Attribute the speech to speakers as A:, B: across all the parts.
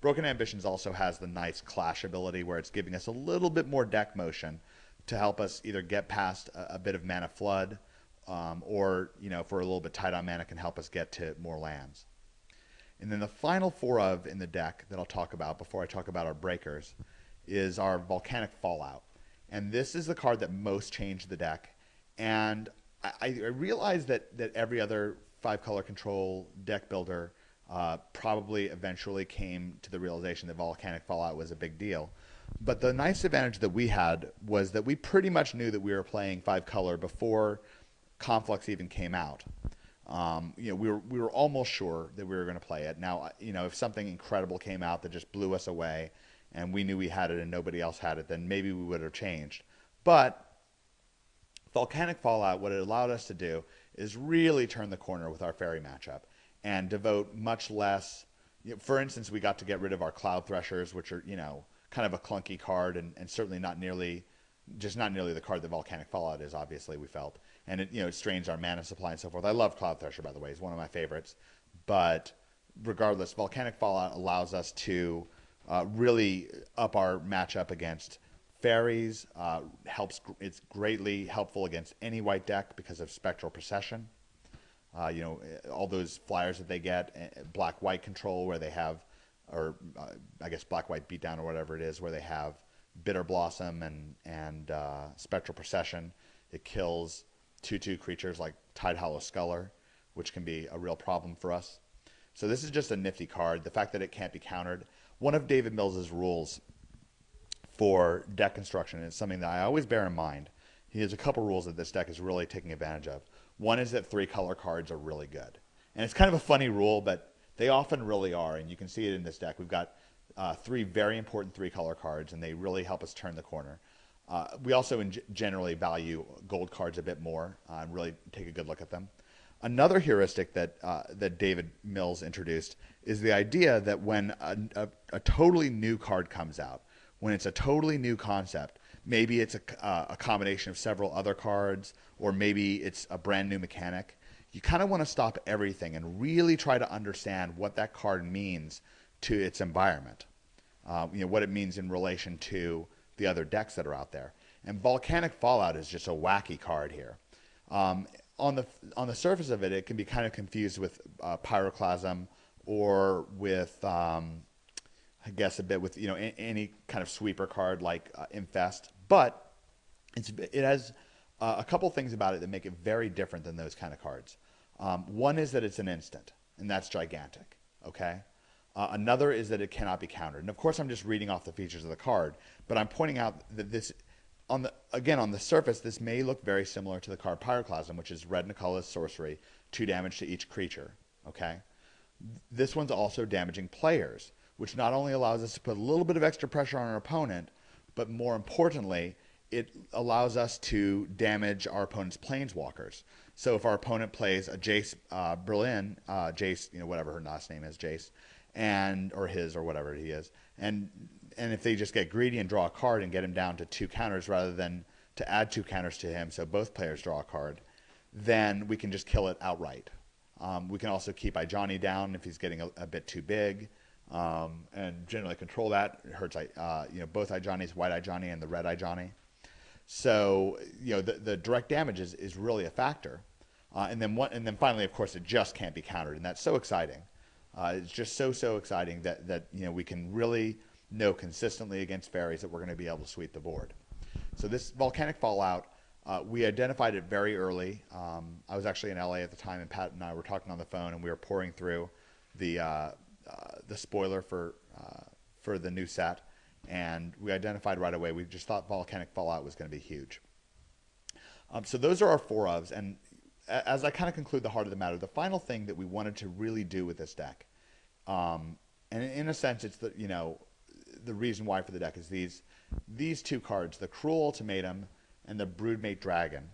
A: Broken Ambitions also has the nice clash ability where it's giving us a little bit more deck motion to help us either get past a bit of mana flood, or, you know, if we're a little bit tight on mana, can help us get to more lands. And then the final four of in the deck that I'll talk about before I talk about our breakers is our Volcanic Fallout. And this is the card that most changed the deck. And I realize that every other 5-color control deck builder probably eventually came to the realization that Volcanic Fallout was a big deal. But the nice advantage that we had was that we pretty much knew that we were playing 5-color before Conflux even came out. You know, we were almost sure that we were going to play it. Now, you know, if something incredible came out that just blew us away and we knew we had it and nobody else had it, then maybe we would have changed. But Volcanic Fallout, what it allowed us to do is really turn the corner with our fairy matchup and devote much less. You know, for instance, we got to get rid of our Cloud Threshers, which are, you know, kind of a clunky card and certainly not nearly the card that Volcanic Fallout is, obviously, we felt. And it, you know, it strains our mana supply and so forth. I love Cloud Thresher, by the way. He's one of my favorites. But regardless, Volcanic Fallout allows us to really up our matchup against fairies. It's greatly helpful against any white deck because of Spectral Procession. You know, all those flyers that they get, black-white control where they have, or I guess black-white beatdown or whatever it is, where they have Bitter Blossom and Spectral Procession. It kills 2/2 creatures like Tidehollow Sculler, which can be a real problem for us. So this is just a nifty card. The fact that it can't be countered. One of David Mills's rules for deck construction is something that I always bear in mind. He has a couple rules that this deck is really taking advantage of. One is that 3-color cards are really good. And it's kind of a funny rule, but they often really are, and you can see it in this deck. We've got 3 very important 3-color cards, and they really help us turn the corner. We also generally value gold cards a bit more and really take a good look at them. Another heuristic that David Mills introduced is the idea that when a totally new card comes out, when it's a totally new concept, maybe it's a combination of several other cards, or maybe it's a brand new mechanic, you kind of want to stop everything and really try to understand what that card means to its environment. You know, what it means in relation to the other decks that are out there. And Volcanic Fallout is just a wacky card here. On the surface of it, it can be kind of confused with Pyroclasm or with, I guess, a bit with, you know, any kind of sweeper card like Infest. But it has a couple things about it that make it very different than those kind of cards. One is that it's an instant, and that's gigantic. Okay. Another is that it cannot be countered. And of course, I'm just reading off the features of the card, but I'm pointing out that this, on the surface, this may look very similar to the card Pyroclasm, which is red and a colorless sorcery, 2 damage to each creature. Okay, this one's also damaging players, which not only allows us to put a little bit of extra pressure on our opponent, but more importantly, it allows us to damage our opponent's planeswalkers. So if our opponent plays a Jace Berlin, Jace, you know, whatever her last name is, Jace, or his, or whatever he is, and if they just get greedy and draw a card and get him down to 2 counters rather than to add 2 counters to him, so both players draw a card, then we can just kill it outright. We can also keep Ijani down if he's getting a bit too big, and generally control that. It hurts you know, both Ijanis, white Ijani and the red Ijani. So, you know, the direct damage is really a factor. And then finally, of course, it just can't be countered, and that's so exciting. It's just so exciting that you know, we can really know consistently against fairies that we're going to be able to sweep the board. So this Volcanic Fallout, we identified it very early. I was actually in LA at the time, and Pat and I were talking on the phone, and we were pouring through the spoiler for the new set, and we identified right away. We just thought Volcanic Fallout was going to be huge. So those are our 4 ofs, and as I kind of conclude the heart of the matter, the final thing that we wanted to really do with this deck, and in a sense, it's the, you know, the reason why for the deck is these 2 cards, the Cruel Ultimatum and the Broodmate Dragon.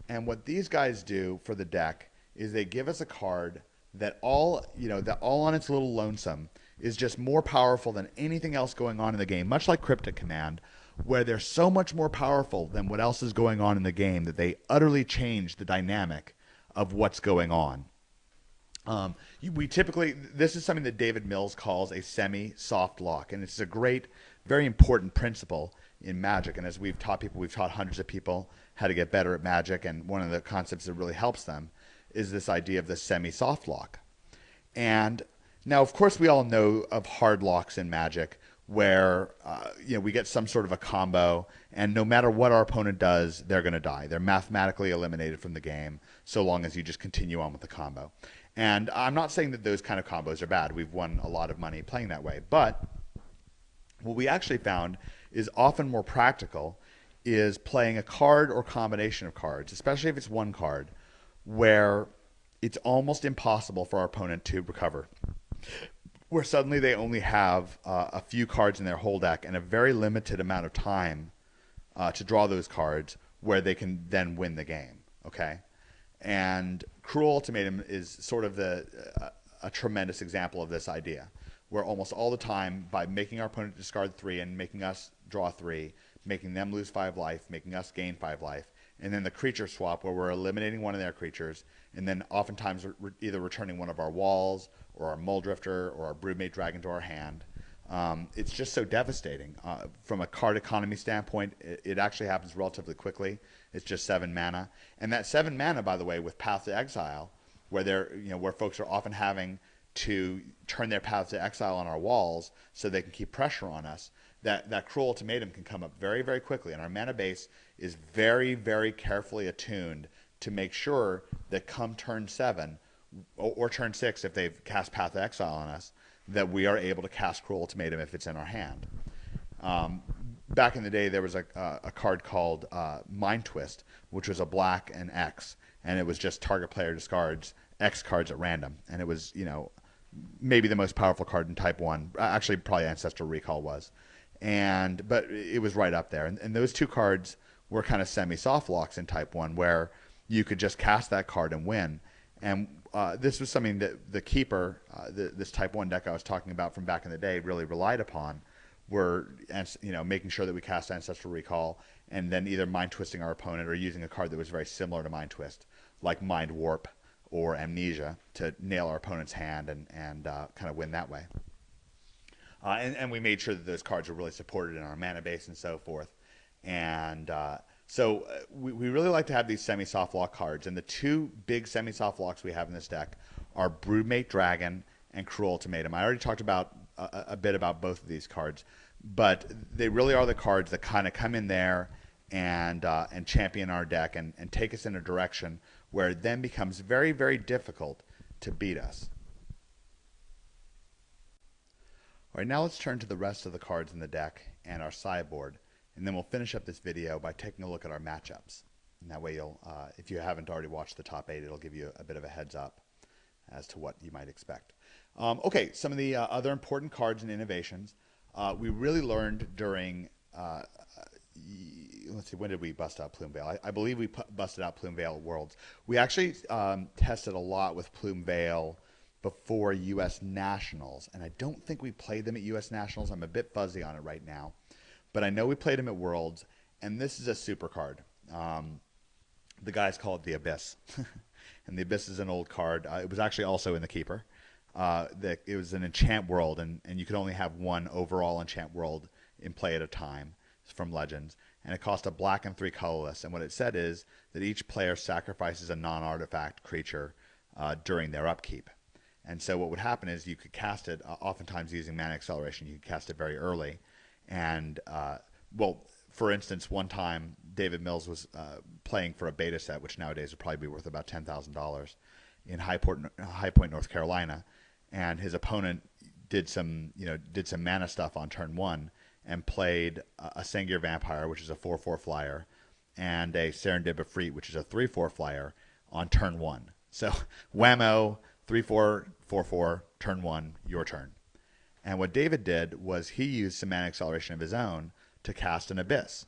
A: And what these guys do for the deck is they give us a card that all on its little lonesome is just more powerful than anything else going on in the game, much like Cryptic Command, where they're so much more powerful than what else is going on in the game that they utterly change the dynamic of what's going on. We typically, this is something that David Mills calls a semi-soft lock, and it's a great, very important principle in Magic. And as we've taught people, we've taught hundreds of people how to get better at Magic, and one of the concepts that really helps them is this idea of the semi-soft lock. And now, of course, we all know of hard locks in Magic where we get some sort of a combo, and no matter what our opponent does, they're going to die. They're mathematically eliminated from the game so long as you just continue on with the combo. And I'm not saying that those kind of combos are bad. We've won a lot of money playing that way. But what we actually found is often more practical is playing a card or combination of cards, especially if it's one card, where it's almost impossible for our opponent to recover. Where suddenly they only have a few cards in their whole deck and a very limited amount of time to draw those cards where they can then win the game, okay? And Cruel Ultimatum is sort of a tremendous example of this idea, where almost all the time, by making our opponent discard 3 and making us draw 3, making them lose 5 life, making us gain 5 life, and then the creature swap where we're eliminating one of their creatures, and then oftentimes either returning one of our walls or our Muldrifter or our Broodmate Dragon to our hand. It's just so devastating. From a card economy standpoint, it actually happens relatively quickly. It's just 7 mana. And that 7 mana, by the way, with Path to Exile, where folks are often having to turn their Path to Exile on our walls so they can keep pressure on us, that Cruel Ultimatum can come up very, very quickly. And our mana base is very, very carefully attuned to make sure that come turn 7 or turn 6, if they've cast Path to Exile on us, that we are able to cast Cruel Ultimatum if it's in our hand. Back in the day, there was a card called Mind Twist, which was a black and X, and it was just target player discards X cards at random. And it was, maybe the most powerful card in Type 1. Actually, probably Ancestral Recall was. But it was right up there. And those two cards were kind of semi-soft locks in Type 1, where you could just cast that card and win. And this was something that the Keeper, this Type 1 deck I was talking about from back in the day, really relied upon, were making sure that we cast Ancestral Recall and then either Mind Twisting our opponent or using a card that was very similar to Mind Twist, like Mind Warp or Amnesia, to nail our opponent's hand and kind of win that way. And we made sure that those cards were really supported in our mana base and so forth. And so we really like to have these semi-soft lock cards. And the two big semi-soft locks we have in this deck are Broodmate Dragon and Cruel Ultimatum. I already talked about a bit about both of these cards, but they really are the cards that kind of come in there and champion our deck and take us in a direction where it then becomes very, very difficult to beat us. All right, now let's turn to the rest of the cards in the deck and our sideboard, and then we'll finish up this video by taking a look at our matchups. And that way you'll, if you haven't already watched the top 8, it'll give you a bit of a heads up as to what you might expect. Okay, some of the other important cards and innovations. We really learned during, let's see, when did we bust out Plume Veil? I believe we busted out Plume Veil at Worlds. We actually tested a lot with Plume Veil before U.S. Nationals, and I don't think we played them at U.S. Nationals. I'm a bit fuzzy on it right now, but I know we played them at Worlds, and this is a super card. The guys call it the Abyss, and the Abyss is an old card. It was actually also in the Keeper. It was an Enchant World, and you could only have one overall Enchant World in play at a time from Legends, and it cost a black and 3 colorless, and what it said is that each player sacrifices a non-artifact creature during their upkeep. And so what would happen is you could cast it, oftentimes using Mana Acceleration, you could cast it very early. And, for instance, one time David Mills was playing for a beta set, which nowadays would probably be worth about $10,000 in High Point, North Carolina. And his opponent did some mana stuff on turn 1 and played a Sengir Vampire, which is a 4/4 flyer, and a Serendib Efreet, which is a 3/4 flyer, on turn 1. So whammo, 3/4, 4/4, turn 1, your turn. And what David did was he used some Mana Acceleration of his own to cast an Abyss.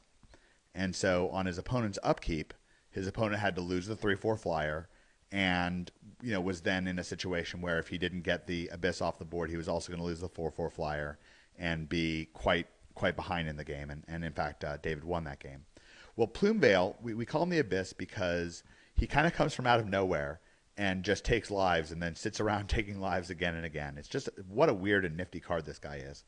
A: And so on his opponent's upkeep, his opponent had to lose the 3/4 flyer and was then in a situation where if he didn't get the Abyss off the board, he was also going to lose the 4/4 flyer and be quite behind in the game. And in fact, David won that game. Well, Plume Veil, we call him the Abyss because he kind of comes from out of nowhere, and just takes lives and then sits around taking lives again and again. It's just what a weird and nifty card this guy is.